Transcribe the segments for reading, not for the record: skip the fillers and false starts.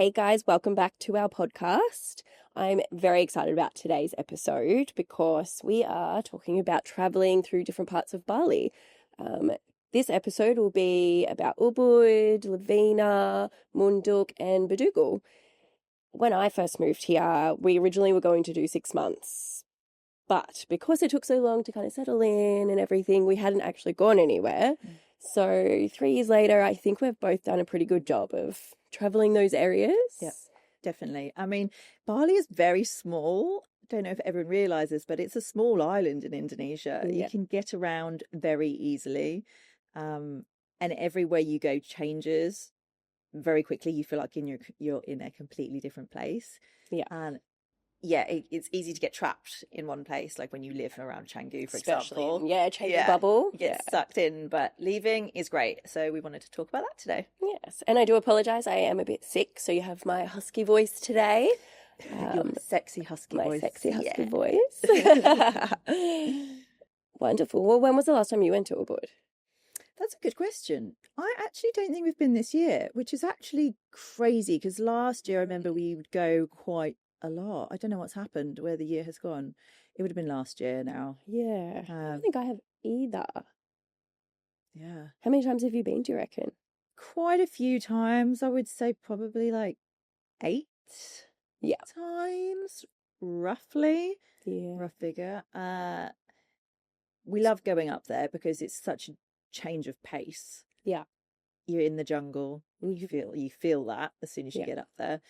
Hey guys, welcome back to our podcast. I'm very excited about today's episode because we are talking about traveling through different parts of Bali. This episode will be about Ubud, Lovina, Munduk, and Bedugul. When I first moved here, we originally were going to do 6 months, but because it took so long to kind of settle in and everything, we hadn't actually gone anywhere. So 3 years later, I think we've both done a pretty good job of traveling those areas. Yeah, definitely. I mean, Bali is very small. Don't know if everyone realizes, but it's a small island in Indonesia. Yeah. You can get around very easily. And everywhere you go changes very quickly. You feel like you're in a completely different place. Yeah. And yeah, it's easy to get trapped in one place, like when you live around Canggu, for Especially example. Canggu bubble. You get sucked in, but leaving is great. So we wanted to talk about that today. Yes, and I do apologise. I am a bit sick, so you have my husky voice today. Your sexy husky voice. My sexy husky voice. Wonderful. Well, when was the last time you went to Ubud? That's a good question. I actually don't think we've been this year, which is actually crazy because last year I remember we would go quite a lot. I don't know what's happened, where the year has gone. It would have been last year now. Yeah. I don't think I have either. Yeah. How many times have you been, do you reckon? Quite a few times. I would say probably like 8 times, roughly. Yeah. Rough figure. We love going up there because it's such a change of pace. Yeah. You're in the jungle. You feel that as soon as you get up there.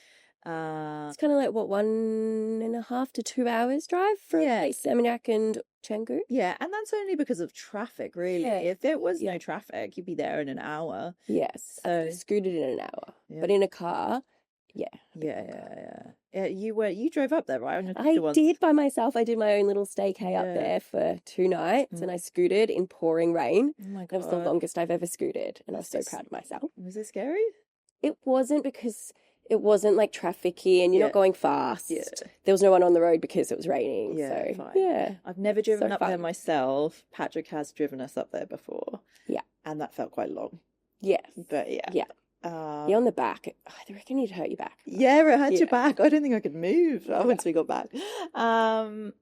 It's kind of like, 1.5 to 2 hours drive from Seminyak and Canggu? Yeah, and that's only because of traffic, really. Yeah. If there was no traffic, you'd be there in an hour. Yes, So I've scooted in an hour, yeah. but in a car, Yeah, you drove up there, right? I did by myself. I did my own little staycay up there for 2 nights, and I scooted in pouring rain. Oh my God. That was the longest I've ever scooted, and I was so proud of myself. Was it scary? It wasn't, because it wasn't like trafficy and you're not going fast. Yeah. There was no one on the road because it was raining. Yeah, so fine. yeah. I've never driven So up there myself. Patrick has driven us up there before. Yeah. And that felt quite long. Yes. But yeah. Yeah. On the back. I reckon you'd hurt your back. Yeah, it hurt your back. I don't think I could move once we got back. But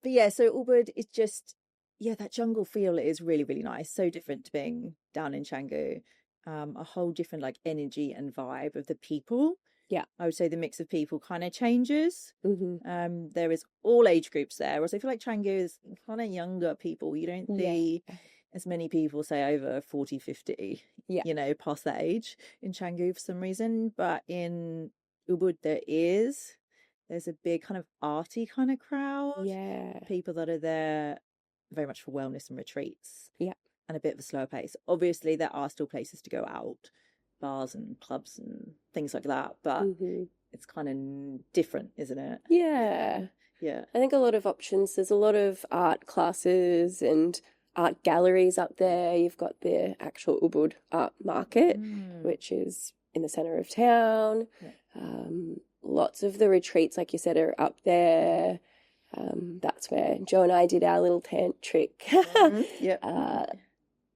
yeah, so Ubud is just, that jungle feel is really, really nice. So different to being down in Canggu. A whole different like energy and vibe of the people. Yeah. I would say the mix of people kind of changes. Mm-hmm. There is all age groups there. Whereas I feel like Canggu is kind of younger people. You don't see as many people, say, over 40, 50, past that age in Canggu for some reason. But in Ubud, there's a big kind of arty kind of crowd. Yeah. People that are there very much for wellness and retreats. Yeah. And a bit of a slower pace. Obviously, there are still places to go out, bars and clubs and things like that. But it's kind of different, isn't it? Yeah. Yeah. I think a lot of options. There's a lot of art classes and art galleries up there. You've got the actual Ubud art market, which is in the centre of town. Yeah. Lots of the retreats, like you said, are up there. That's where Joe and I did our little tantric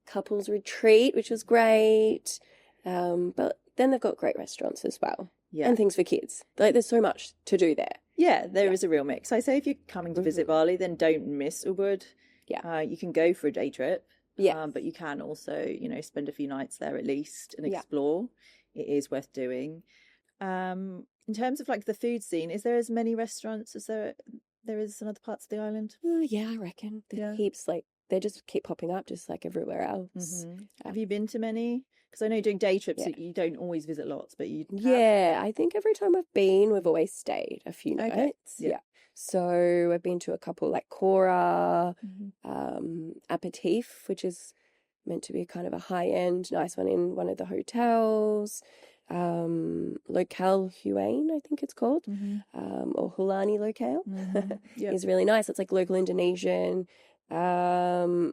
couples retreat, which was great. But then they've got great restaurants as well. Yeah. And things for kids. Like, there's so much to do there. Yeah, there is a real mix. I say if you're coming to visit Bali, then don't miss Ubud. Yeah. You can go for a day trip. Yeah. But you can also, spend a few nights there at least and explore. It is worth doing. In terms of like the food scene, is there as many restaurants as there is in other parts of the island? Yeah, I reckon. There's heaps, like, they just keep popping up just like everywhere else. Have you been to many? Because I know doing day trips, you don't always visit lots, but you have. Yeah, I think every time I've been, we've always stayed a few nights. Okay. Yeah. So I've been to a couple like Cora, Aperitif, which is meant to be kind of a high-end, nice one in one of the hotels. Locale Huane, I think it's called, or Hulani Locale, is really nice. It's like local Indonesian. Copper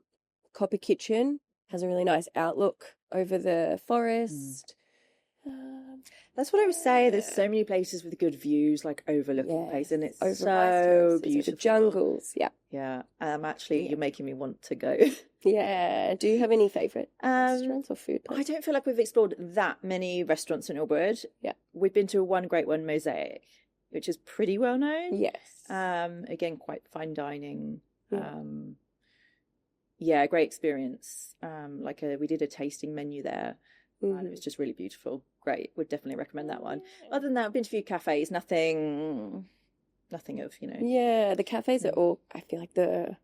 Kitchen has a really nice outlook over the forest. That's what I would say. There's so many places with good views, like overlooking place, and it's over so beautiful. the jungles. Yeah. Yeah. Actually, you're making me want to go. Yeah. Do you have any favourite restaurants or food places? I don't feel like we've explored that many restaurants in Ubud. Yeah. We've been to one great one, Mosaic, which is pretty well known. Yes. Again, quite fine dining. Yeah. Great experience. We did a tasting menu there. And it was just really beautiful. Great. Would definitely recommend that one. Other than that, I've been to a few cafes. Nothing of, Yeah, the cafes are all, I feel like the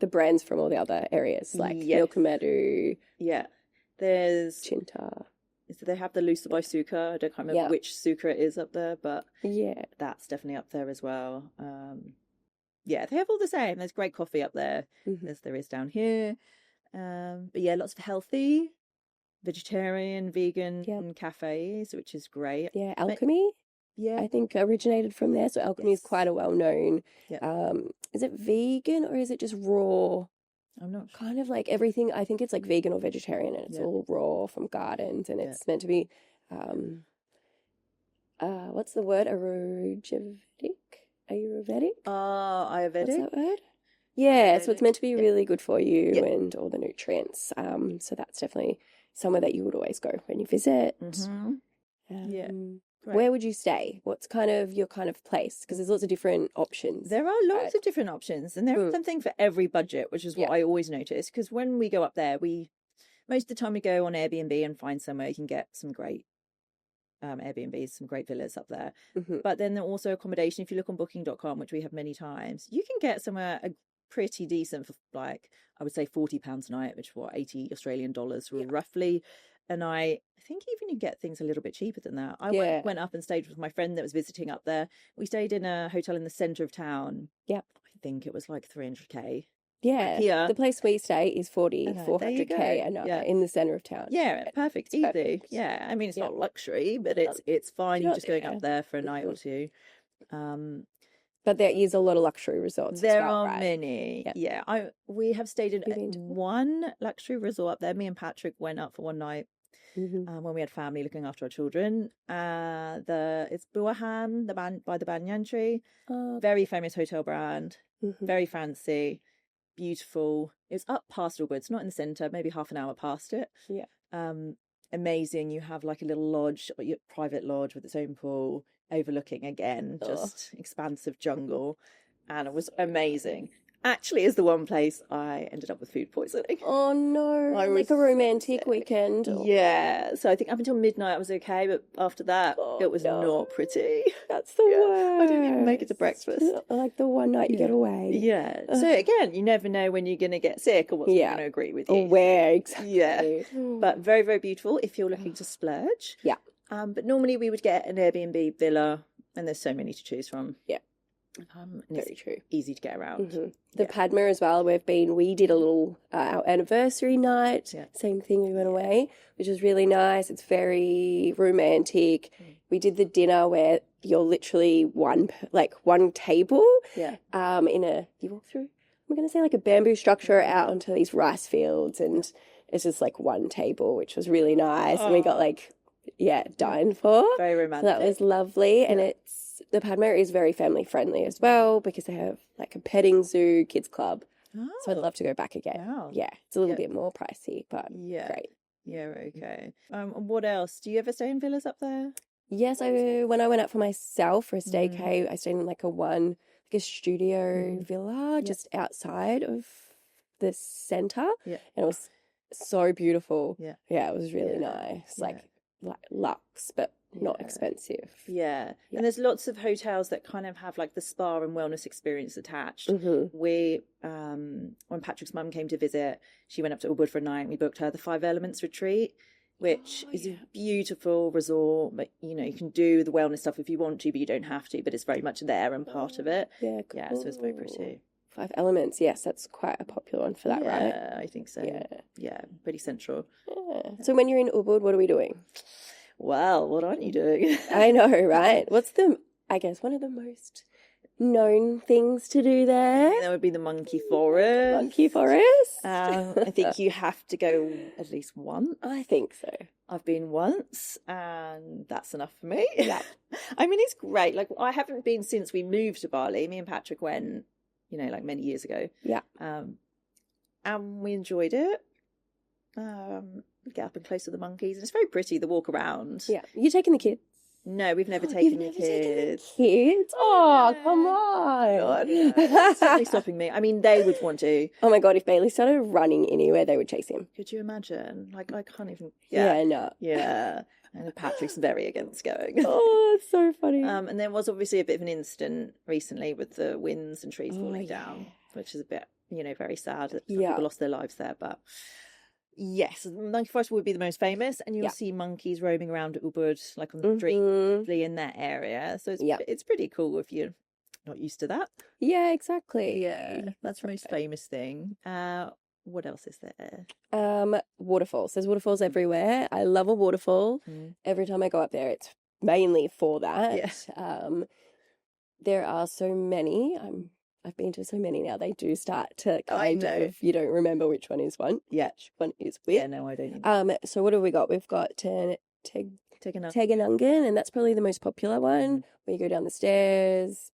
brands from all the other areas, like Milk Meadow. Yeah. There's Chinta. They have the Lusa by Suka. I don't quite remember which Suka it is up there, but yeah, that's definitely up there as well. They have all the same. There's great coffee up there, as there is down here. But yeah, lots of healthy vegetarian, vegan cafes, which is great. Yeah, Alchemy. I think originated from there. So Alchemy is quite a well-known. Is it vegan or is it just raw? I'm not sure. Kind of like everything. I think it's like vegan or vegetarian, and it's all raw from gardens, and it's meant to be. What's the word? Ayurvedic. Ayurvedic. Ayurvedic. What's that word? Yeah, so it's meant to be really good for you and all the nutrients. So that's definitely somewhere that you would always go when you visit. Where would you stay? What's kind of your kind of place? Because there's lots of different options. There are lots of different options, and there is something for every budget, which is what I always notice. Because when we go up there, most of the time we go on Airbnb and find somewhere you can get some great Airbnbs, some great villas up there. But then there are also accommodation. If you look on booking.com, which we have many times, you can get somewhere pretty decent for like, I would say £40 a night, which is what, 80 Australian dollars roughly a night. I think even you get things a little bit cheaper than that. I went up and stayed with my friend that was visiting up there. We stayed in a hotel in the centre of town. I think it was like 300k. Yeah, the place we stay is 400k a night in the centre of town. Yeah, perfect, easy. Perfect. Yeah, I mean, it's not luxury, but it's fine. You're just going up there for a night or two. But there is a lot of luxury resorts. There are many. We have stayed in one luxury resort up there. Me and Patrick went up for one night when we had family looking after our children. It's Buahan, by the banyan tree. Very famous hotel brand. Very fancy, beautiful. It's up past Ubud. It's not in the centre. Maybe half an hour past it. Amazing. You have like a little lodge, your private lodge with its own pool, overlooking again just expansive jungle, and it was amazing. Actually is the one place I ended up with food poisoning. Oh no. Like a romantic weekend. Yeah, so I think up until midnight I was okay, but after that it was not pretty. That's the worst. I didn't even make it to breakfast. Like the one night you get away. So again, you never know when you're going to get sick or what's going to agree with you. Or where exactly. But very, very beautiful if you're looking to splurge. But normally we would get an Airbnb villa, and there's so many to choose from. Very true. Easy to get around. The Padma as well. We did a little our anniversary night. Same thing. We went away, which was really nice. It's very romantic. We did the dinner where you're literally one table. You walk through. I'm going to say like a bamboo structure out onto these rice fields, and it's just like one table, which was really nice. And we got dined for. Very romantic. So that was lovely, and the Padma is very family friendly as well because they have like a petting zoo, kids club. So I'd love to go back again. Wow. Yeah, it's a little bit more pricey, but great. Yeah, okay. What else? Do you ever stay in villas up there? Yes, when I went out for myself for a staycay, I stayed in like a studio villa just outside of the centre, and it was so beautiful. Yeah, it was really nice. Like luxe, but not expensive. And there's lots of hotels that kind of have like the spa and wellness experience attached. We when Patrick's mum came to visit, she went up to Ubud for a night, and we booked her the 5 Elements retreat, which is a beautiful resort. But you can do the wellness stuff if you want to, but you don't have to. But it's very much there and part of it. Cool. So it's very pretty. 5 Elements, yes, that's quite a popular one for that, right? I think so. Yeah, pretty central. So when you're in Ubud, what are we doing? Well, what aren't you doing? I know, right? What's one of the most known things to do there. There would be the monkey forest. Monkey forest. I think you have to go at least once. I think so. I've been once, and that's enough for me. Yeah. I mean, it's great. Like, I haven't been since we moved to Bali. Me and Patrick went, like many years ago. Yeah. And we enjoyed it. Get up and close to the monkeys, and it's very pretty. The walk around. Yeah. You taking the kids? No, we've never taken the kids. Kids? Oh, come on. God, it's definitely stopping me. I mean, they would want to. Oh my God, if Bailey started running anywhere, they would chase him. Could you imagine? Like, I can't even. Yeah, no. Yeah. And Patrick's very against going. Oh, it's so funny. And there was obviously a bit of an incident recently with the winds and trees falling down, which is a bit, very sad that some people lost their lives there. But yes, Monkey Forest would be the most famous, and you'll see monkeys roaming around at Ubud, like on the street, in that area. So it's pretty cool if you're not used to that. Yeah, exactly. Yeah, that's the most famous thing. What else is there? Waterfalls. There's waterfalls everywhere. I love a waterfall. Every time I go up there, it's mainly for that. Yeah. There are so many. I've been to so many now. They do start to kind of, you don't remember which one is one. Yeah. Which one is which. Yeah, no, I don't. So what have we got? We've got Teganungan, and that's probably the most popular one. Where you go down the stairs,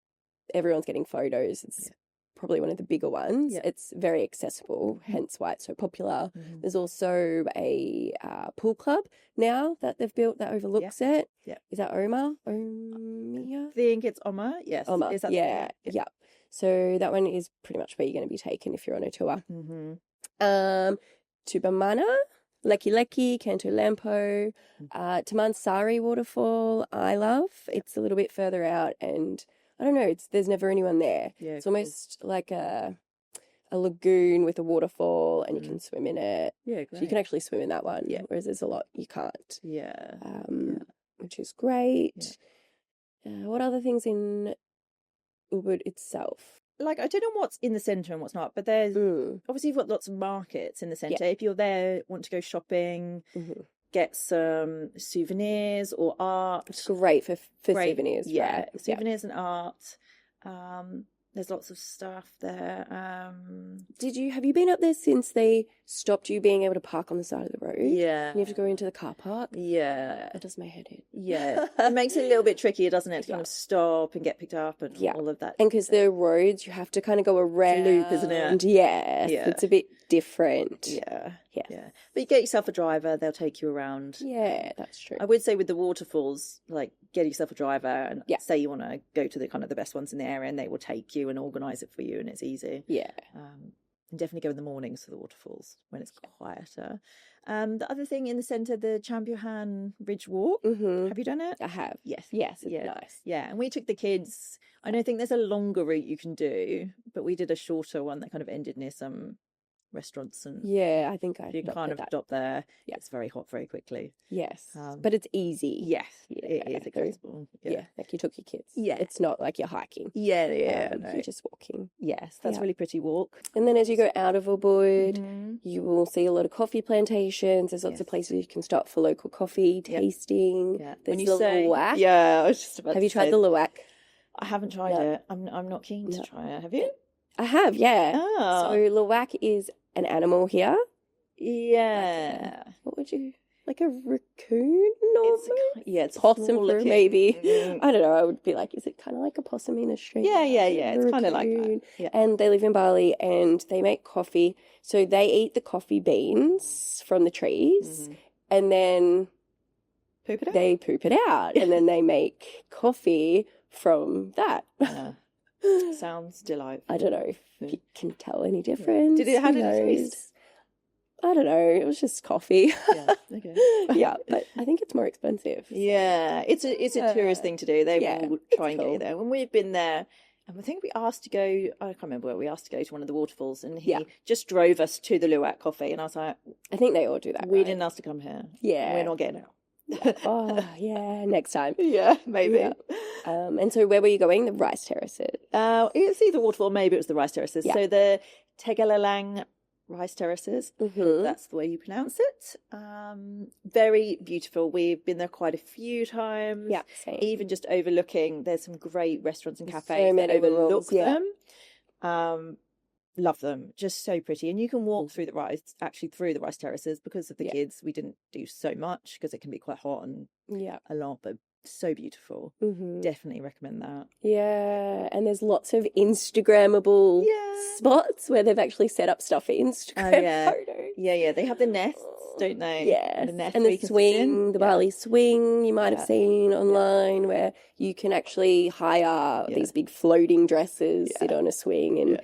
everyone's getting photos. It's probably one of the bigger ones. It's very accessible, hence why it's so popular. There's also a pool club now that they've built that overlooks it. Yeah. Is that Omar? Omia? I think it's Omar. Yes. Omar. Is that yeah. So that one is pretty much where you're going to be taken if you're on a tour. Tubamana, Leki Leki, Canto Lampo, Tamansari waterfall, I love. It's a little bit further out, and I don't know, there's never anyone there. Yeah, it's almost like a lagoon with a waterfall, and you can swim in it. Yeah, great. So you can actually swim in that one, whereas there's a lot you can't. Yeah. Which is great. What other things in Ubud itself? Like, I don't know what's in the centre and what's not, but there's obviously you've got lots of markets in the centre. If you're there, want to go shopping, get some souvenirs or art. It's great for souvenirs. Yeah, right? souvenirs and art. There's lots of stuff there. Have you been up there since they stopped you being able to park on the side of the road? Yeah. And you have to go into the car park? Yeah. That does my head in. Yeah. It makes it a little bit trickier, doesn't it? To kind of stop and get picked up and all of that. And because the roads, you have to kind of go around. It's a loop, isn't it? Yes. Yeah. It's a bit different. Yeah. But you get yourself a driver, they'll take you around. Yeah, that's true. I would say with the waterfalls, like, get yourself a driver and say you want to go to the kind of the best ones in the area, and they will take you and organise it for you, and it's easy. Yeah. And definitely go in the mornings for the waterfalls when it's quieter. The other thing in the centre, the Champiohan Ridge Walk. Have you done it? I have. Yes. It's nice. Yeah, and we took the kids. I don't think there's a longer route you can do, but we did a shorter one that kind of ended near some restaurants, and I think you can kind of stop there. It's very hot very quickly. Yes, but it's easy. Yes, it is accessible. Like you took your kids. Yeah, it's not like you're hiking. No. You're just walking. Yes, that's a really pretty walk. And then as you go out of Ubud, you will see a lot of coffee plantations. There's lots of places you can stop for local coffee tasting. There's the luwak. Yeah, I was just about Have you tried the luwak? I haven't tried it. I'm not keen to try it. Have you? I have, yeah. Oh. So luwak is an animal here. Yeah. What would you, like a raccoon? It's possum for maybe. I don't know. I would be like, is it kind of like a possum in Australia? Yeah. It's kind of like that. Yeah. And they live in Bali, and they make coffee. So they eat the coffee beans from the trees, and then they poop it out, and then they make coffee from that. Sounds delightful. I don't know if you can tell any difference. How did it taste? I don't know. It was just coffee. Yeah, okay. Yeah, but I think it's more expensive. Yeah, it's a tourist thing to do. They will try and get you there. When we've been there, and I think we asked to go, I can't remember where we asked to go to one of the waterfalls, and he just drove us to the Luwak coffee, and I was like, I think they all do that. We didn't ask to come here. Yeah. We're not getting out. Oh, yeah, next time. Yeah, maybe. Yeah. And so where were you going? The rice terraces? It's either waterfall, maybe it was the rice terraces. So the Tegalalang rice terraces. Mm-hmm. That's the way you pronounce it. Very beautiful. We've been there quite a few times. Yeah, same. Even just overlooking, there's some great restaurants and There's cafes so that many overlook rooms, yeah. them. Love them. Just so pretty. And you can walk through the rice terraces. Because of the kids, we didn't do so much because it can be quite hot and a lot, but so beautiful. Definitely recommend that. Yeah, and there's lots of Instagrammable spots where they've actually set up stuff for Instagram photos. Yeah. They have the nests, don't they? Yes, The nest and where the you can sit swing, in. the Bali swing, you might have seen online, where you can actually hire these big floating dresses, sit on a swing, and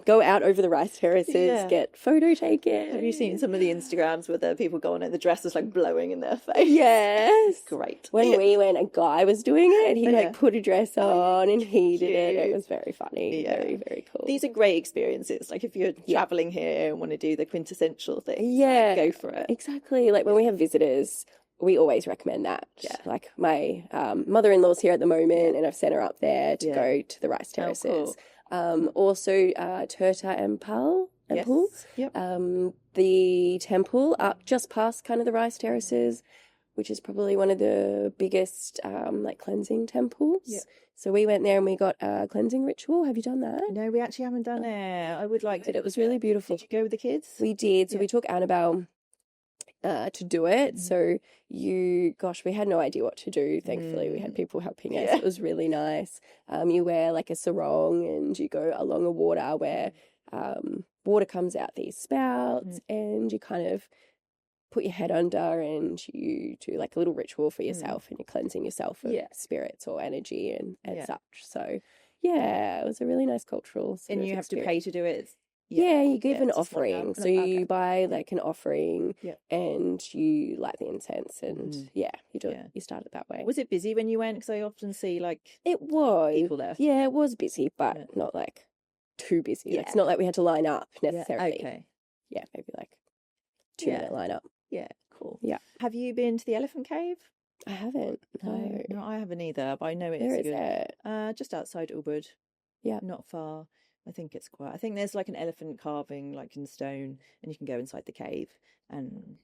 go out over the rice terraces, get photo taken. Have you seen some of the Instagrams where the people go on it, the dress is like blowing in their face? Yes. Great. When we went, a guy was doing it. He like put a dress on and he did it. It was very funny. Very, very cool. These are great experiences. Like if you're traveling here and want to do the quintessential thing, go for it. Exactly. Like when we have visitors, we always recommend that. Like my mother-in-law's here at the moment and I've sent her up there to go to the rice terraces. Also Turta and Pal. The temple up just past kind of the rice terraces, which is probably one of the biggest like cleansing temples. So we went there and we got a cleansing ritual. Have you done that? No, we actually haven't done it. I would like to. It was really beautiful. Did you go with the kids? We did. So we took Annabelle to do it. So we had no idea what to do. Thankfully, we had people helping us. It was really nice. You wear like a sarong and you go along a water where water comes out these spouts and you kind of put your head under and you do like a little ritual for yourself and you're cleansing yourself of spirits or energy and such. So it was a really nice cultural and you have to pay to do it. You give an offering. So you buy like an offering and you light the incense and you do it. You start it that way. Was it busy when you went? Because I often see like it was people there. Yeah, it was busy, but not like too busy. It's not like we had to line up necessarily. Maybe like 2-minute line up. Yeah, cool. Yeah. Have you been to the Elephant Cave? I haven't. No, I haven't either, but I know it's Where is good. it? Just outside Ubud. Yeah. Not far. I think there's like an elephant carving like in stone and you can go inside the cave and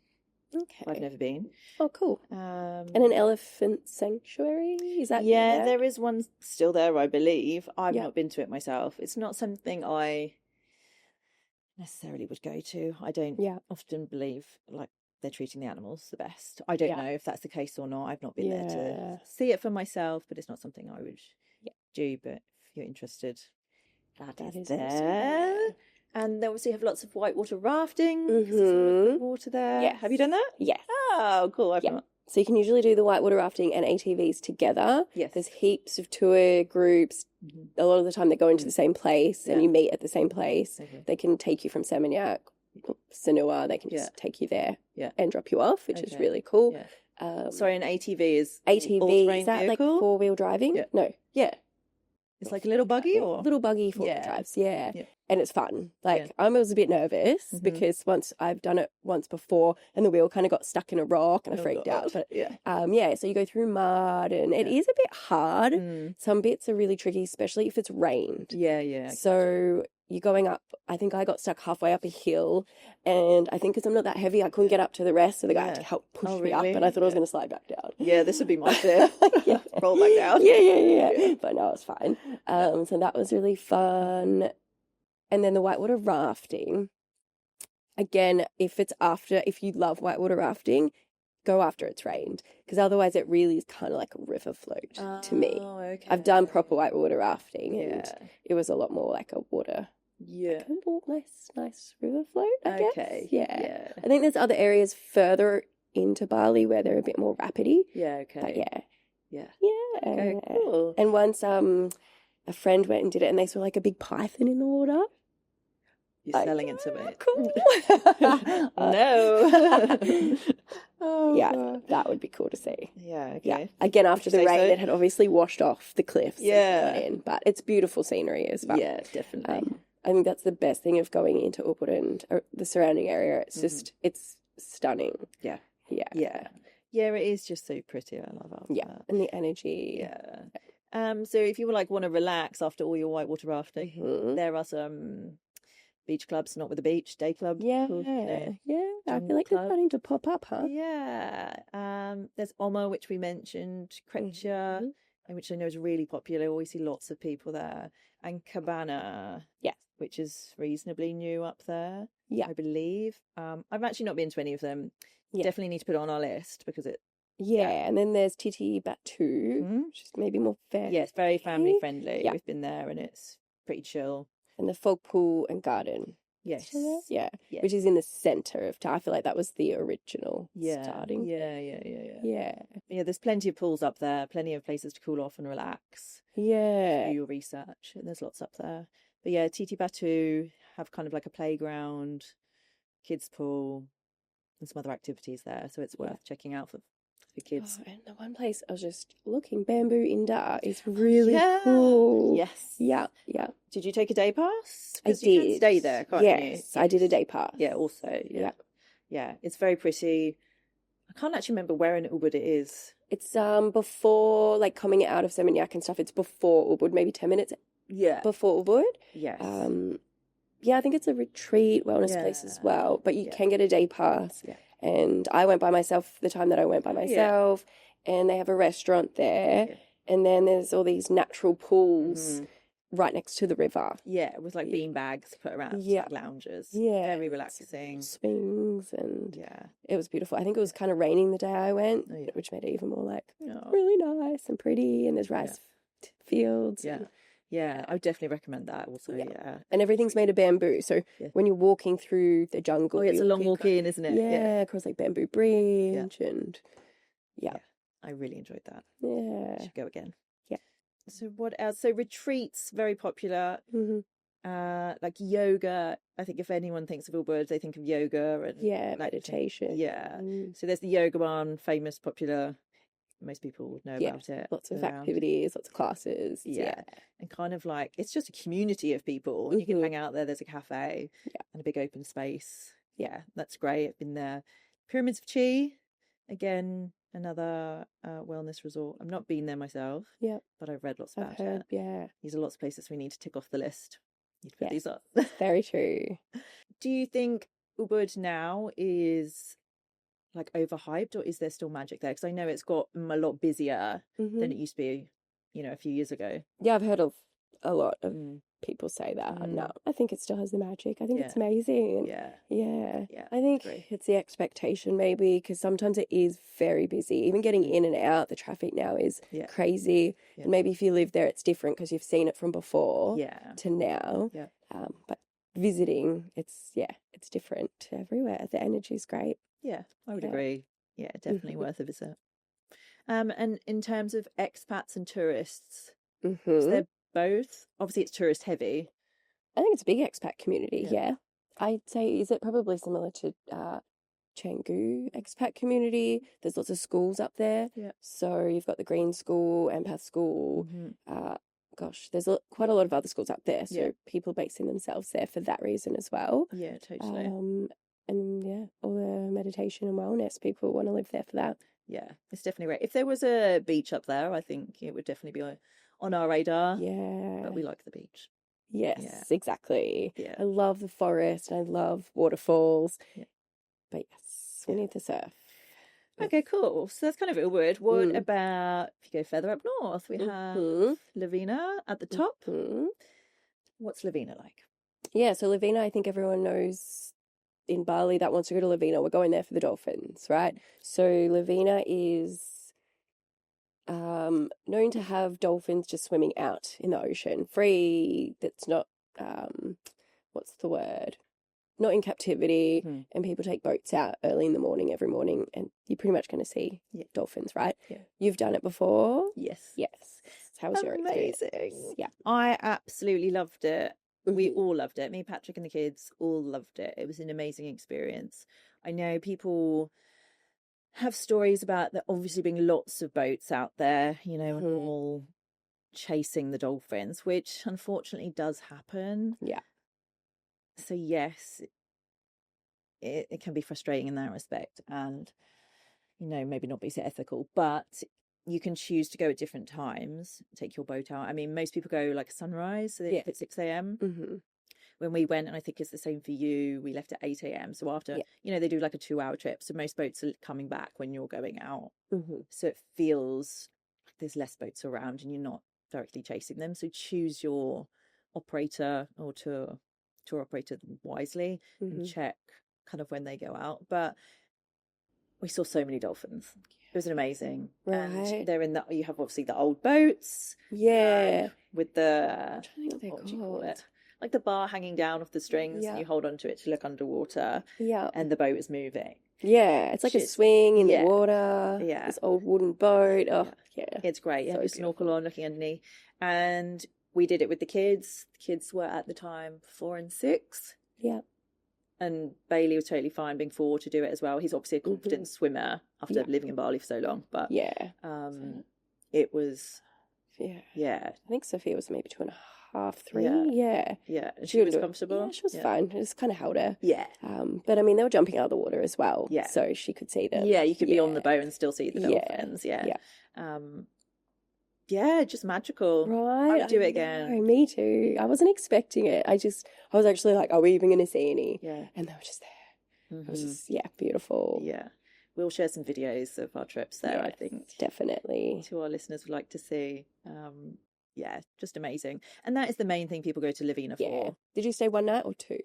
I've never been. Oh, cool. And an elephant sanctuary? Is that there is one still there, I believe. I've not been to it myself. It's not something I necessarily would go to. I don't often believe like they're treating the animals the best. I don't know if that's the case or not. I've not been there to see it for myself, but it's not something I would do. But if you're interested, that is there. And they obviously have lots of whitewater rafting. There's water there. Yes. Have you done that? Yes. Oh, cool. I've not. So you can usually do the whitewater rafting and ATVs together. Yes. There's heaps of tour groups. A lot of the time they go into the same place and you meet at the same place. They can take you from Seminyak, Sanua. They can just take you there and drop you off, which is really cool. Sorry, an ATV is ATV, is that vehicle? like four-wheel driving? Yeah. No. Yeah. It's like a little buggy or? Little buggy four-wheel drives, and it's fun. Like I was a bit nervous because once I've done it once before and the wheel kind of got stuck in a rock and I freaked out. But so you go through mud and it is a bit hard. Some bits are really tricky, especially if it's rained. So you're going up, I think I got stuck halfway up a hill and I think because I'm not that heavy, I couldn't get up to the rest, so the guy had to help push me up and I thought I was going to slide back down. Yeah, this would be my fear. Roll back down. Yeah. But no, it's fine. So that was really fun. And then the whitewater rafting, again, if you love whitewater rafting, go after it's rained because otherwise it really is kind of like a river float to me. Okay. I've done proper whitewater rafting and it was a lot more like a water. Yeah. Nice river float, I guess. Okay. Yeah. I think there's other areas further into Bali where they're a bit more rapidy. Yeah, okay. But Yeah. Okay, cool. And once a friend went and did it and they saw like a big python in the water. You're selling it to me. Cool. No. That would be cool to see. Yeah, okay. Yeah. Again, after the rain, so? it had obviously washed off the cliffs. Yeah. But it's beautiful scenery as well. Yeah, definitely. I think that's the best thing of going into Ubud and the surrounding area. It's just, it's stunning. Yeah. Yeah. Yeah, it is just so pretty. I love that. Yeah, and the energy. Yeah. So if you want to relax after all your whitewater rafting, there are some beach clubs, not with the beach, day club. Yeah, called, yeah. I feel jungle like they're club. starting to pop up, huh? Yeah. There's Oma, which we mentioned, Kretcha, which I know is really popular. Always see lots of people there. And Cabana, Yes. which is reasonably new up there, Yeah. I believe. I've actually not been to any of them. Yeah. Definitely need to put it on our list because it. Yeah, and then there's Titi Batu, which is maybe more fair. Yeah, it's very family friendly. Yeah. We've been there and it's pretty chill. And the folk pool and garden. Yes. Yeah. Which is in the centre of town. I feel like that was the original starting. Yeah. There's plenty of pools up there, plenty of places to cool off and relax. Yeah. Do your research. There's lots up there. But yeah, Titi Batu have kind of like a playground, kids pool, and some other activities there. So it's worth checking out for kids. Oh, and the one place I was just looking, Bamboo Inda, is really cool. Yes. Yeah. Did you take a day pass? I You did. can stay there, can't you? Yes, I did a day pass. Yeah, also. Yeah. It's very pretty. I can't actually remember where in Ubud it is. It's before, like, coming out of Seminyak and stuff. It's before Ubud, maybe 10 minutes before Ubud. Yes. I think it's a retreat wellness place as well, but you can get a day pass. Yeah. And I went by myself the time that I went by myself, and they have a restaurant there, and then there's all these natural pools right next to the river. Yeah, with like bean bags put around, like lounges. Yeah. Very relaxing. Swings, and it was beautiful. I think it was kind of raining the day I went, which made it even more like really nice and pretty, and there's rice fields. Yeah, I would definitely recommend that also, And everything's made of bamboo, so when you're walking through the jungle... it's a long walk in, isn't it? Yeah, across like Bamboo Bridge and... I really enjoyed that. Yeah. Should go again. Yeah. So what else? So retreats, very popular. Like yoga. I think if anyone thinks of Ubud, they think of yoga. And meditation. Yeah. So there's the yoga one, famous, popular. Most people would know about it. Lots of activities, lots of classes. Yeah. And kind of like, it's just a community of people. You can hang out there. There's a cafe and a big open space. Yeah, that's great. I've been there. Pyramids of Chi, again, another wellness resort. I've not been there myself. Yeah. But I've read lots about it. Yeah. These are lots of places we need to tick off the list. You'd put these up. Very true. Do you think Ubud now is like overhyped, or is there still magic there? Because I know it's got a lot busier than it used to be, a few years ago. Yeah, I've heard of a lot of people say that. No, I think it still has the magic. I think it's amazing. Yeah. I think it's the expectation maybe, because sometimes it is very busy. Even getting in and out, the traffic now is crazy. And maybe if you live there, it's different because you've seen it from before to now. But visiting, it's different everywhere. The energy's great. Yeah, I would agree. Yeah, definitely worth a visit. And in terms of expats and tourists, is there both? Obviously, it's tourist heavy. I think it's a big expat community. Yeah. I'd say, is it probably similar to Canggu expat community? There's lots of schools up there. Yeah. So you've got the Green School, Empath School. There's quite a lot of other schools up there. So people basing themselves there for that reason as well. Yeah, totally. And all the meditation and wellness, people want to live there for that. Yeah, it's definitely great. If there was a beach up there, I think it would definitely be on our radar. Yeah. But we like the beach. Yes, exactly. Yeah. I love the forest. I love waterfalls. Yeah. But yes, we need to surf. Okay, cool. So that's kind of Ubud. What about if you go further up north? We have Lovina at the top. What's Lovina like? Yeah, so Lovina, I think everyone knows in Bali that wants to go to Lovina. We're going there for the dolphins, right? So Lovina is known to have dolphins just swimming out in the ocean, free. That's not, what's the word? Not in captivity, and people take boats out early in the morning, every morning, and you're pretty much going to see dolphins, right? Yeah. You've done it before? Yes. Yes. How was your experience? Amazing. Yeah. I absolutely loved it. We all loved it. Me, Patrick and the kids all loved it. It was an amazing experience. I know people have stories about there obviously being lots of boats out there, and all chasing the dolphins, which unfortunately does happen. Yeah. So yes, it can be frustrating in that respect, and maybe not be so ethical, but you can choose to go at different times, take your boat out. I mean, most people go like a sunrise, so they at 6 a.m. when we went, and I think it's the same for you, we left at 8 a.m. So after, they do like a 2-hour trip. So most boats are coming back when you're going out. So it feels like there's less boats around and you're not directly chasing them. So choose your operator or tour operator wisely and check kind of when they go out. But we saw so many dolphins. It was amazing. Right. And they're you have obviously the old boats. Yeah. With the, I'm trying to think what they're what would you call called. it? Like the bar hanging down off the strings and you hold onto it to look underwater. Yeah. And the boat is moving. Yeah. It's like a swing in the water. Yeah. This old wooden boat. Oh, yeah. It's great. You So have your snorkel on looking underneath. And we did it with the kids. The kids were at the time 4 and 6. Yeah. And Bailey was totally fine being 4 to do it as well. He's obviously a confident swimmer after living in Bali for so long. But it was, I think Sophia was maybe 2.5, 3. Yeah. And she was comfortable. Yeah, she was fine. I just kind of held her. Yeah. But I mean, they were jumping out of the water as well. Yeah. So she could see them. Yeah, you could be on the boat and still see the dolphins. Yeah. Just magical. Right. I would do it again. Me too. I wasn't expecting it. I was actually like, are we even going to see any? Yeah. And they were just there. It was just, beautiful. Yeah. We'll share some videos of our trips there, I think. Definitely. To our listeners would like to see. Just amazing. And that is the main thing people go to Lovina for. Did you stay 1 night or 2?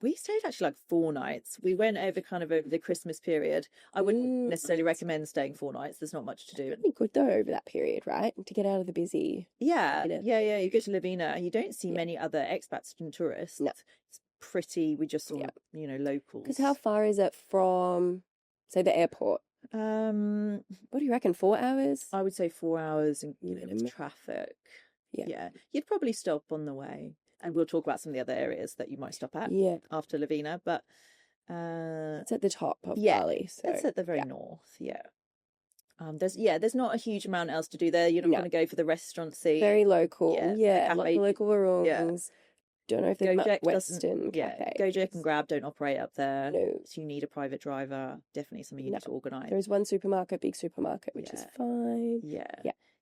We stayed actually like 4 nights. We went over the Christmas period. I wouldn't necessarily recommend staying 4 nights. There's not much to do. Pretty good though over that period, right? To get out of the busy. Yeah. You go to Lovina and you don't see many other expats and tourists. No. It's pretty. We just saw locals. Because how far is it from, say, the airport? What do you reckon? 4 hours? I would say 4 hours, and with traffic. Yeah. You'd probably stop on the way. And we'll talk about some of the other areas that you might stop at after Lovina. But it's at the top of Bali. So it's at the very north. Yeah. There's not a huge amount else to do there. You're not going to go for the restaurant scene. Very local. Yeah. Like the local rooms. Yeah. Don't know if they've got Western cafes. Gojek and Grab don't operate up there. No. So you need a private driver. Definitely something you need to organise. There is one supermarket, big supermarket, which is fine.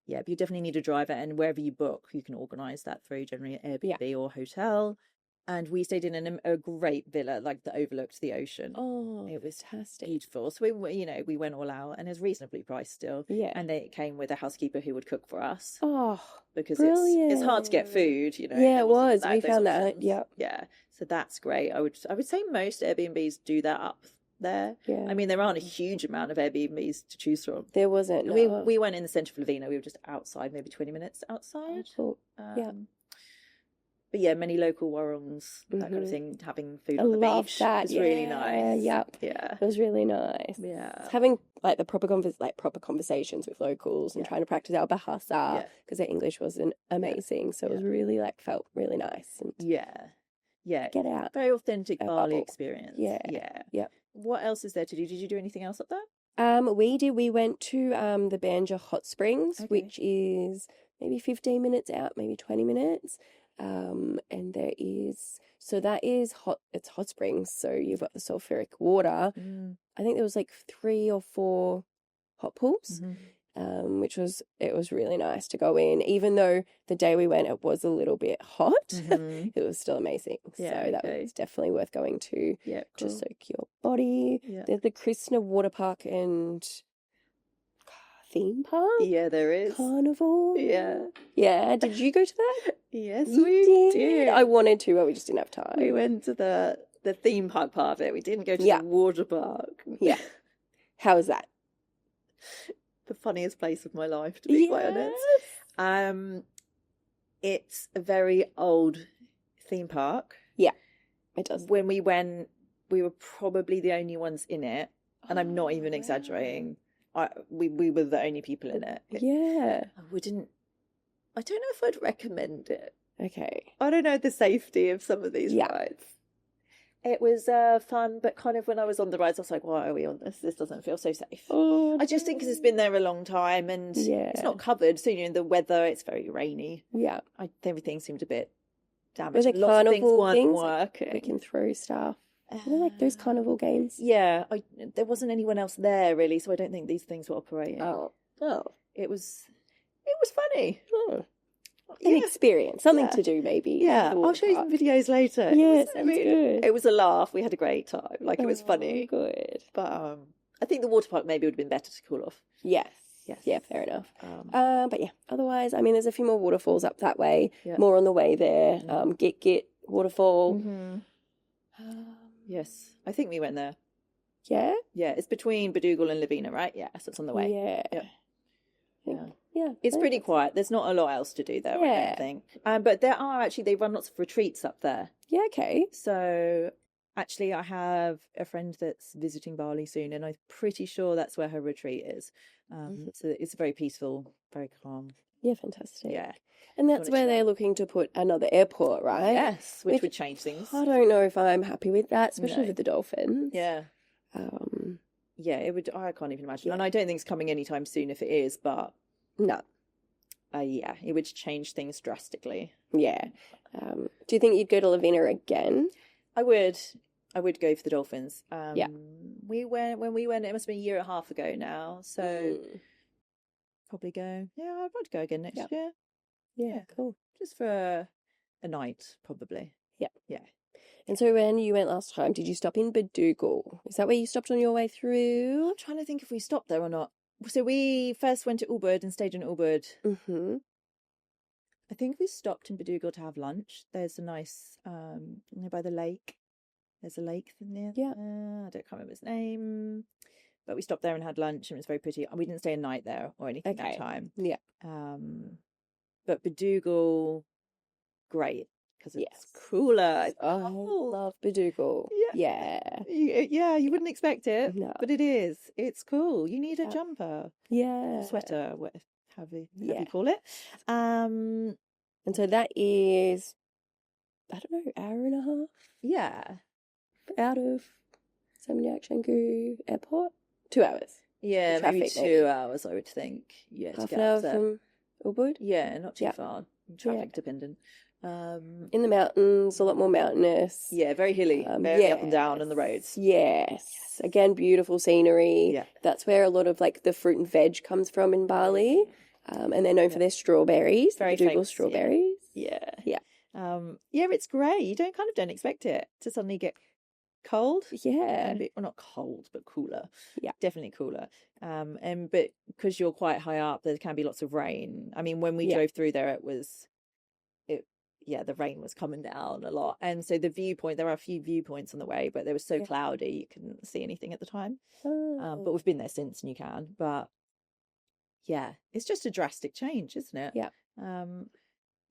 Yeah, but you definitely need a driver, and wherever you book, you can organise that through generally Airbnb or hotel. And we stayed in a great villa, like that overlooked the ocean. Oh, it was fantastic. Beautiful. So we went all out, and it was reasonably priced still. Yeah, and it came with a housekeeper who would cook for us. Oh, because brilliant. it's hard to get food, Yeah, it was. We found that. Yeah. So that's great. I would say most Airbnbs do that up there. Yeah. I mean, there aren't a huge amount of Airbnbs to choose from. There wasn't. No. We went in the centre of Lovina. We were just outside, maybe 20 minutes outside. Oh, cool. But yeah, many local warungs, that kind of thing, having food on the beach. That. It was really nice. Yep. Yeah. It was really nice. Yeah. It's having like the proper conversations with locals and trying to practice our Bahasa because their English wasn't amazing. So it was really felt really nice. And get out. Very authentic Bali experience. Yeah. What else is there to do? Did you do anything else up there? We did. We went to the Banja Hot Springs, which is maybe 15 minutes out, maybe 20 minutes. And that is hot. It's hot springs, so you've got the sulfuric water. I think there was 3 or 4 hot pools, which was really nice to go in. Even though the day we went, it was a little bit hot, it was still amazing. So that was definitely worth going to. Yeah, cool. To soak your body. There's the Krishna water park and theme park. Yeah, there is carnival. Yeah. Did you go to that? Yes, we did. I wanted to, but we just didn't have time. We went to the theme park part of it. We didn't go to the water park. Yeah. How was that? The funniest place of my life, to be quite honest. It's a very old theme park. Yeah, it does. When we went, we were probably the only ones in it, and I'm not even exaggerating. We were the only people in it. I don't know if I'd recommend it. Okay. I don't know the safety of some of these rides. It was fun, but kind of when I was on the rides, I was like, why are we on this? This doesn't feel so safe. Oh, I just think because it's been there a long time and it's not covered. So, the weather, it's very rainy. Yeah. Everything seemed a bit damaged. Were there Lots of things weren't things working. We can throw stuff. Those carnival games. Yeah. There wasn't anyone else there, really, so I don't think these things were operating. Oh. It was funny. an experience, something Yeah. to do maybe. Yeah, at the I'll water show you some park. videos later. Yeah, sounds good. It was a laugh. We had a great time. Like, it was Oh, funny. good. But I think the water park maybe would have been better to cool off. Yes. Yes. Yeah, fair enough. Um, But yeah, otherwise, I mean, there's a few more waterfalls up that way. Yeah. More on the way there. Git waterfall. mhm. Yes, I think we went there. Yeah. Yeah, it's between Bedugul and Lovina, right? Yeah, so it's on the way. Yeah. Yep. Yeah. Yeah. It's I pretty think quiet. There's not a lot else to do there, I Yeah. don't think. But there are actually, they run lots of retreats up there. Yeah. Okay. So actually, I have a friend that's visiting Bali soon, and I'm pretty sure that's where her retreat is. So it's very peaceful, very calm. Yeah. Fantastic. Yeah. And that's wanna where they're chill. looking to put another airport, right? Yes, which Which- would change things. I don't know if I'm happy with that, especially No. with the dolphins. Yeah. Yeah, it would. I can't even imagine. Yeah. And I don't think it's coming anytime soon if it is, but No. yeah, it would change things drastically. Yeah. Do you think you'd go to Lovina again? I would go for the dolphins. Yeah. When we went, it must have been a year and a half ago now. So Mm. probably go. Yeah, I'd like to go again next Yeah. year. Yeah. Cool. Just for a night, probably. Yeah. Yeah. And so when you went last time, did you stop in Bedugul? Is that where you stopped on your way through? I'm trying to think if we stopped there or not. So we first went to Ubud and stayed in Ubud. Mm-hmm. I think we stopped in Bedugul to have lunch. There's a nice, by the lake. There's a lake near. Yeah. I can't remember its name, but we stopped there and had lunch, and it was very pretty. We didn't stay a night there or anything that time. Yeah. But Bedugul, great because it's Yes. cooler. It's I cold. love Bedugul. Yeah. Yeah. Yeah, you wouldn't expect it, No. but it is. It's cool. You need a Yeah. jumper, Yeah. sweater, however Yeah. you call it. And so that is, I don't know, hour and a half Yeah. out of Seminyak Canggu Airport? 2 hours. Yeah, maybe Traffic, 2 maybe. hours, I would think. Yeah, to Half get an hour up there. from Ubud. Yeah, not too Yeah. far. Traffic dependent. In the mountains, a lot more mountainous. Yeah, very hilly, very up and down on the roads. Yes. Again, beautiful scenery. Yeah. That's where a lot of like the fruit and veg comes from in Bali. And they're known for their strawberries. Very Bedugul famous, yeah. strawberries. Yeah. Yeah. Yeah, it's great. You don't expect it to suddenly get cold. Yeah. Well, not cold, but cooler. Yeah. Definitely cooler. But because you're quite high up, there can be lots of rain. I mean, when we Yeah. drove through there, the rain was coming down a lot. And so there are a few viewpoints on the way, but they were so cloudy, you couldn't see anything at the time. But we've been there since and you can. But yeah, it's just a drastic change, isn't it? Yeah.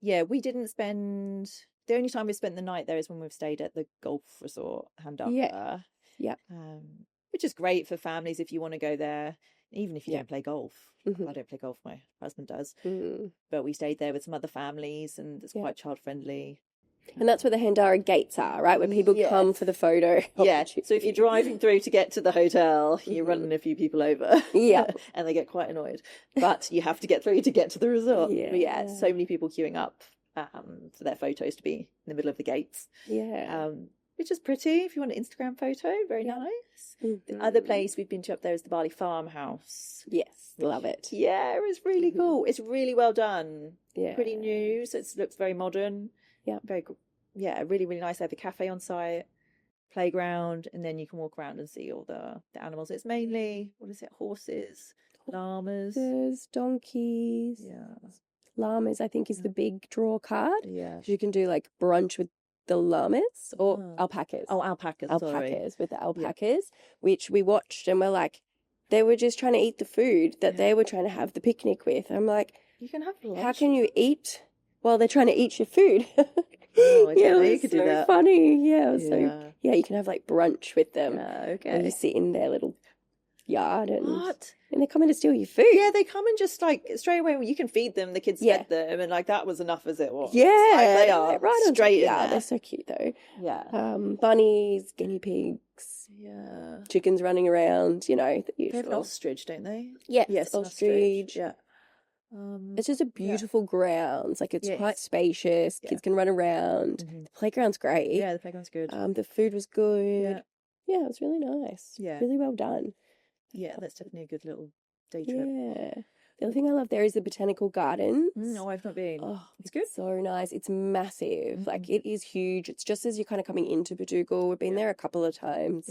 Yeah, we didn't spend, the only time we spent the night there is when we've stayed at the golf resort, Handaka. Yeah. Which is great for families if you want to go there, even if you Yeah. don't play golf. Mhm. I don't play golf, my husband does. Mm. But we stayed there with some other families and it's quite child friendly. And that's where the Handara gates are, right? Where people Yes. come for the photo. Yeah, so if you're driving through to get to the hotel, you're running a few people over. Yeah. And they get quite annoyed. But you have to get through to get to the resort. Yeah. But yeah, so many people queuing up for their photos to be in the middle of the gates. Yeah. Which is pretty if you want an Instagram photo. Very nice. The other place we've been to up there is the Bali farmhouse. Yes. Love it. Yeah, it's really cool. It's really well done. Yeah. Pretty new, so it looks very modern. Yeah. Very cool. Yeah, really, really nice. They have a cafe on site, playground, and then you can walk around and see all the animals. It's mainly, horses, llamas. Horses, donkeys, Yeah. llamas, I think is the big draw card. Yeah. You can do like brunch with the llamas or alpacas. Oh, alpacas, sorry. Alpacas with the alpacas, which we watched and we're like, they were just trying to eat the food that they were trying to have the picnic with. I'm like, You can have lunch. how can you eat while they're trying to eat your food? Oh, I didn't know it you was could so do that. funny. Yeah, it was Yeah. so you can have like brunch with them. Yeah, And okay. you sit in their little yard and What? they're coming to steal your food. Yeah, they come and just like straight away. You can feed them. The kids Yeah. fed them, and like that was enough as it was. Yeah, Like, they are right on straight in Yeah, there. they're so cute though. Yeah, Bunnies, guinea pigs, yeah. chickens running around. The They have an usual. ostrich, don't they? Yes, an ostrich. Yeah. It's just a beautiful grounds. Like it's quite Yes. spacious. Yeah. Kids can run around. The playground's great. Yeah, the playground's good. The food was good. Yeah. Yeah, it was really nice. Yeah. Really well done. Yeah, that's definitely a good little day trip. Yeah. The other thing I love there is the botanical gardens. No, I've not been. Oh, it's good. So nice. It's massive. Like it is huge. It's just as you're kind of coming into Bedugul. We've been there a couple of times.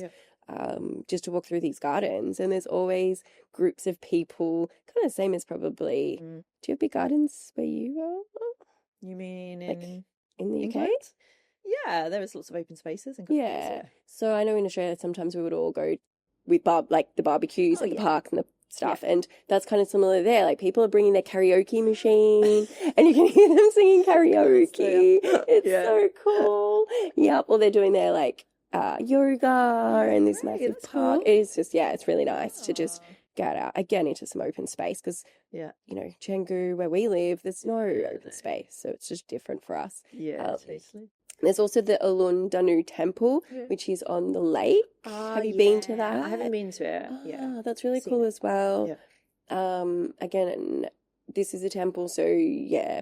Just to walk through these gardens, and there's always groups of people, kind of same as probably. Do you have big gardens where you are? You mean in the UK? England? Yeah, there is lots of open spaces and So I know in Australia sometimes we would all go with the barbecues at the park and the stuff, and that's kind of similar there. Like people are bringing their karaoke machine, and you can hear them singing karaoke. It's so cool. Yep. Or they're doing their like yoga and this massive park. Cool. It's just it's really nice to just get out again into some open space because you know, Canggu where we live, there's no open space, so it's just different for us. Totally. There's also the Ulundanu temple, which is on the lake. Have you been to that? I haven't been to it. That's really cool as well. Again, this is a temple, so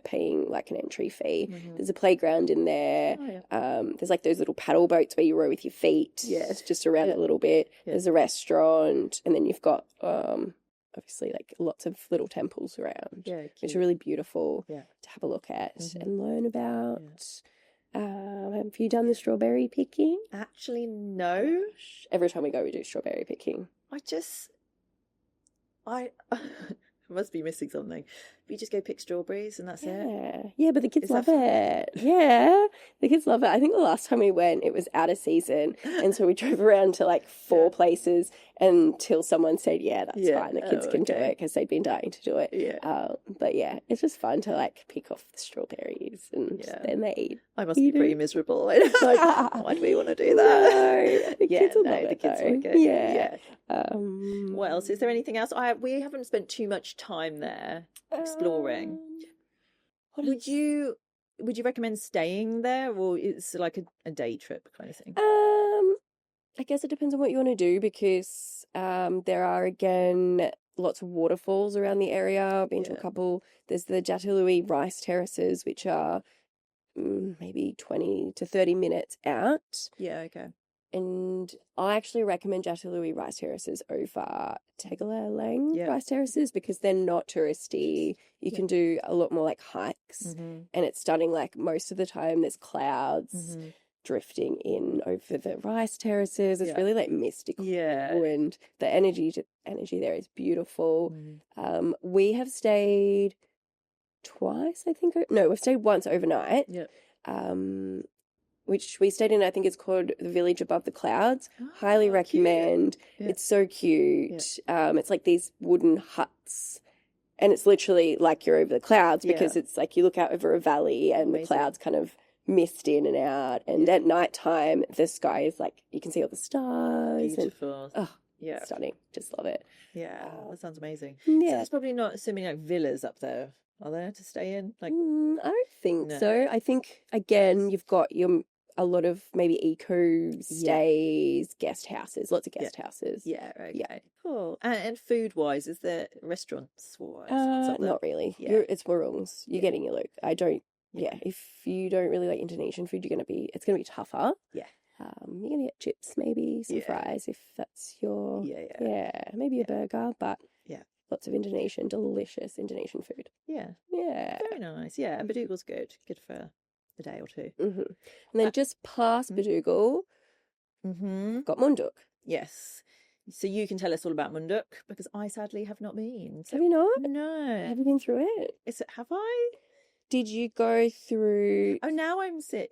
paying like an entry fee. There's a playground in there. There's like those little paddle boats where you row with your feet. Just around a little bit. There's a restaurant, and then you've got obviously like lots of little temples around, which are really beautiful to have a look at and learn about. Have you done the strawberry picking? Actually, no. Every time we go, we do strawberry picking. I must be missing something. But you just go pick strawberries and that's it? Yeah, but the kids love it. Yeah, the kids love it. I think the last time we went, it was out of season. And so we drove around to like 4 places until someone said, that's fine. The kids can do it because they'd been dying to do it. But it's just fun to like pick off the strawberries and then they eat. I must be pretty miserable. Like, why do we want to do that? No, the kids will love it, the kids though. like it. What else? Is there anything else? We haven't spent too much time there exploring. Would you recommend staying there, or it's like a day trip kind of thing? I guess it depends on what you want to do because there are again lots of waterfalls around the area. I've been to a couple. There's the Jatilui rice terraces, which are maybe 20 to 30 minutes out. And I actually recommend Jatilui rice terraces over Tegalalang rice terraces because they're not touristy. You can do a lot more like hikes and it's stunning. Like most of the time there's clouds drifting in over the rice terraces. It's really like mystical and the energy there is beautiful. We have stayed twice, I think. No, we've stayed once overnight. Which we stayed in, I think it's called the Village Above the Clouds. Highly recommend. It's so cute. It's like these wooden huts. And it's literally like you're over the clouds because it's like you look out over a valley and the clouds kind of mist in and out. And at night time, the sky is like, you can see all the stars. Beautiful. Stunning. Just love it. That sounds amazing. Yeah. So there's probably not so many like villas up there, are there, to stay in? Like, I don't think so. I think, again, you've got a lot of maybe eco stays, guest houses, lots of guest houses. Cool. And food wise, is there restaurants wise? Not really. It's Warungs. You're getting your look. I don't. If you don't really like Indonesian food, it's gonna be tougher. You're gonna get chips, maybe some fries if that's your maybe a burger, but lots of delicious Indonesian food. Very nice. And Bedugul's good for a day or two. And then just past Bedugul, got Munduk. Yes. So you can tell us all about Munduk because I sadly have not been. So have you not? No. Have you been through it? Have I? Did you go through? Oh, now I'm So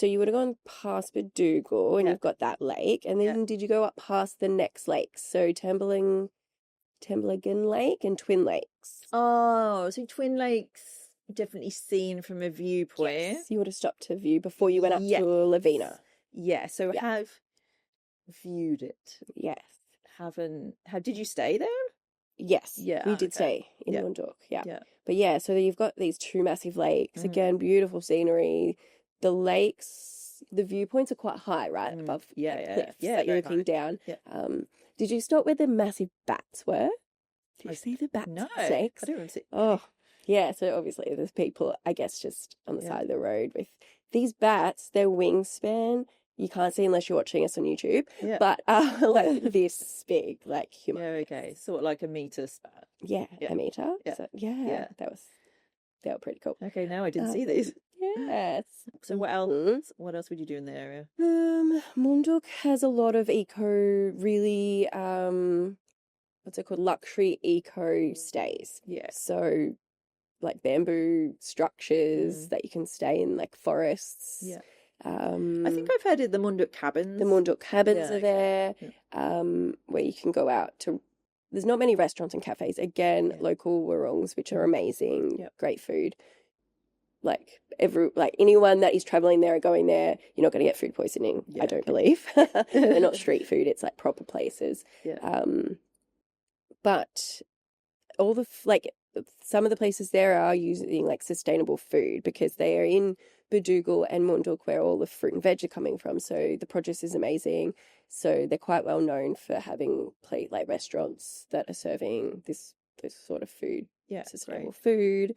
you would have gone past Bedugul and you've got that lake, and then did you go up past the next lakes? So Tembeling Lake and Twin Lakes. Oh, so Twin Lakes definitely seen from a viewpoint. Yes, you would have stopped to view before you went up to Lovina. So have viewed it. Yes. Did you stay there? Yes. We did stay in Munduk. But so you've got these 2 massive lakes. Again, beautiful scenery. The lakes, the viewpoints are quite high, right? Above cliffs that you're looking down. Did you stop where the massive bats were? Did you see the bats? No, snakes? I didn't see. Oh, yeah. So obviously there's people, I guess, just on the side of the road with these bats. Their wingspan you can't see unless you're watching us on YouTube, Yeah. but like this big, like humongous. Yeah, okay. Sort of like a meter span. Yeah, Yeah. a meter. Yeah. So, yeah, they were pretty cool. Okay, now I didn't see these. Yes. So what else? Mhm. What else would you do in the area? Munduk has a lot of really what's it called? Luxury eco stays. Yeah. So like bamboo structures that you can stay in, like forests. Yeah. I think I've heard of the Munduk cabins. The Munduk cabins Yeah, are there, where you can go out to. There's not many restaurants and cafes. Again, local warungs, which are amazing, great food. Like anyone that is traveling there or going there, you're not going to get food poisoning. I don't believe. They're not street food. It's like proper places. Yeah. But all the some of the places there are using like sustainable food because they are in Bedugul and Munduk where all the fruit and veg are coming from. So the produce is amazing. So they're quite well known for having like restaurants that are serving this sort of food. Yeah, sustainable food.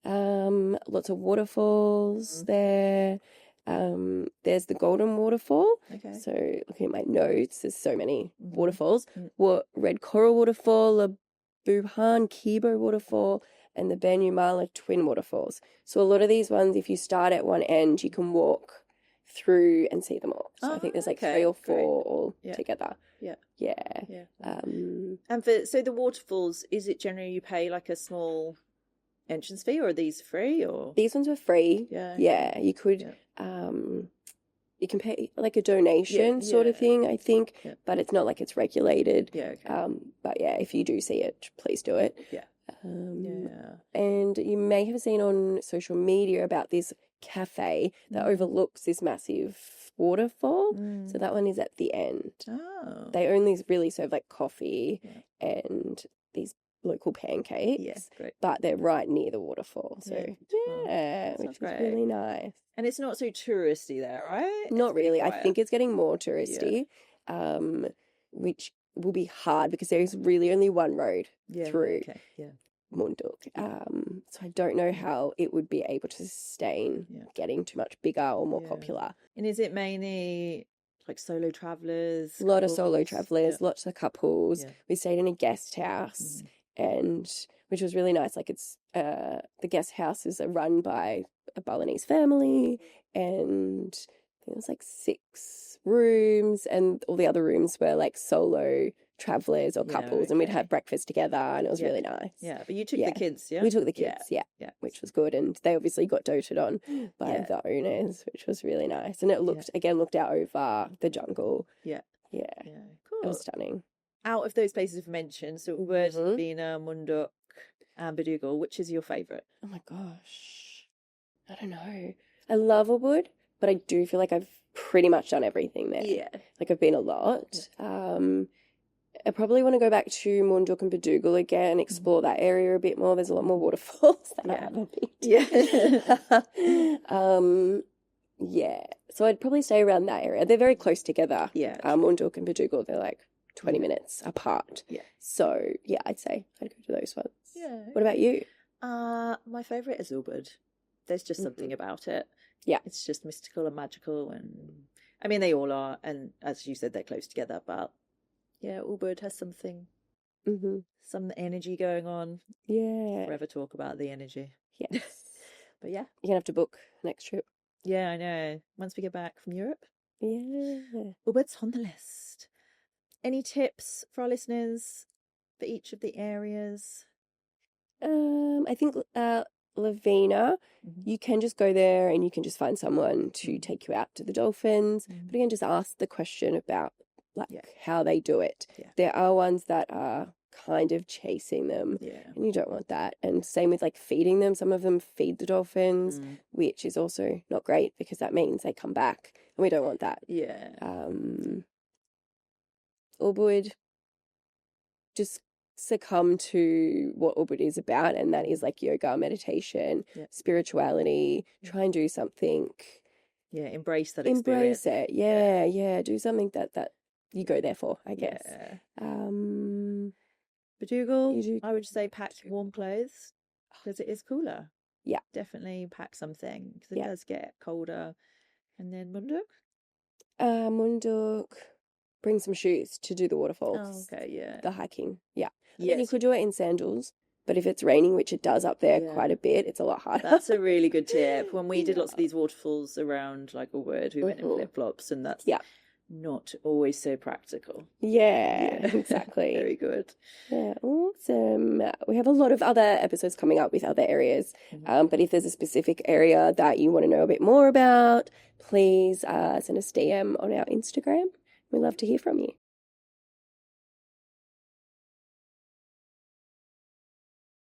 Lots of waterfalls there. There's the Golden Waterfall. Okay. So looking at my notes, there's so many waterfalls. Red Coral Waterfall, the Buhan Kibo Waterfall, and the Banyumala Twin Waterfalls. So a lot of these ones, if you start at one end, you can walk through and see them all. So I think there's like 3 or 4 all together. Yeah. Yeah. And so the waterfalls, is it generally you pay like a small entrance fee, or are these free? Or these ones were free. Yeah. You could you can pay like a donation sort of thing, I think, but it's not like it's regulated. Yeah. Okay. But yeah, if you do see it, please do it. Yeah. And you may have seen on social media about this cafe that overlooks this massive waterfall. So that one is at the end. Oh. They only really serve like coffee and these local pancakes. Yes, great. But they're right near the waterfall. So which is great. really nice. And it's not so touristy there, right? Not really. I think it's getting more touristy, which will be hard because there is really only one road through Munduk. So I don't know how it would be able to sustain getting too much bigger or more popular. And is it mainly like solo travelers? A lot of solo travelers, lots of couples. Yeah. We stayed in a guest house, and which was really nice. Like it's the guest houses are run by a Balinese family, and there was like 6 rooms, and all the other rooms were like solo travelers or couples, and we'd have breakfast together, and it was really nice. Yeah, but you took the kids, We took the kids, which was good, and they obviously got doted on by the owners, which was really nice, and it looked out over the jungle. Yeah, cool. It was stunning. Out of those places we've mentioned, so Ubud, Lovina, Munduk, and Bedugul, which is your favourite? Oh my gosh, I don't know. I love Ubud, but I do feel like I've pretty much done everything there. Yeah, like I've been a lot. I probably want to go back to Munduk and Bedugul again, explore that area a bit more. There's a lot more waterfalls that I haven't been to. So I'd probably stay around that area. They're very close together. Yeah. Munduk and Bedugul, they're like 20 minutes apart. Yeah. So, yeah, I'd say I'd go to those ones. Yeah. What about you? My favourite is Ubud. There's just something about it. Yeah. It's just mystical and magical, and I mean, they all are, and as you said, they're close together, but yeah, Ubud has something, some energy going on. Yeah. Forever talk about the energy. Yes. But yeah. You're going to have to book next trip. Yeah, I know. Once we get back from Europe. Yeah. Ubud's on the list. Any tips for our listeners for each of the areas? I think Lovina, you can just go there and you can just find someone to take you out to the dolphins. But again, just ask the question about how they do it. Yeah. There are ones that are kind of chasing them, and you don't want that. And same with like feeding them. Some of them feed the dolphins, which is also not great because that means they come back, and we don't want that. Yeah. Ubud, just succumb to what Ubud is about, and that is like yoga, meditation, spirituality. Try and do something. Yeah, embrace that experience. Embrace it. Yeah. Do something that you go there for, I guess. Yeah. Bedugul, I would say pack warm clothes because it is cooler. Yeah. Definitely pack something because it does get colder. And then Munduk? Munduk. Bring some shoes to do the Oh, waterfalls. okay, yeah. The hiking. Yeah. I mean, Yes. you could do it in sandals, but if it's raining, which it does up there Yeah. quite a bit, it's a lot harder. That's a really good tip. When we did Yeah. lots of these waterfalls around like Ubud, we went in flip-flops, and that's Yeah. not always so practical. Yeah, exactly. Very good. Yeah, awesome. We have a lot of other episodes coming up with other areas. But if there's a specific area that you want to know a bit more about, please send us DM on our Instagram. We'd love to hear from you.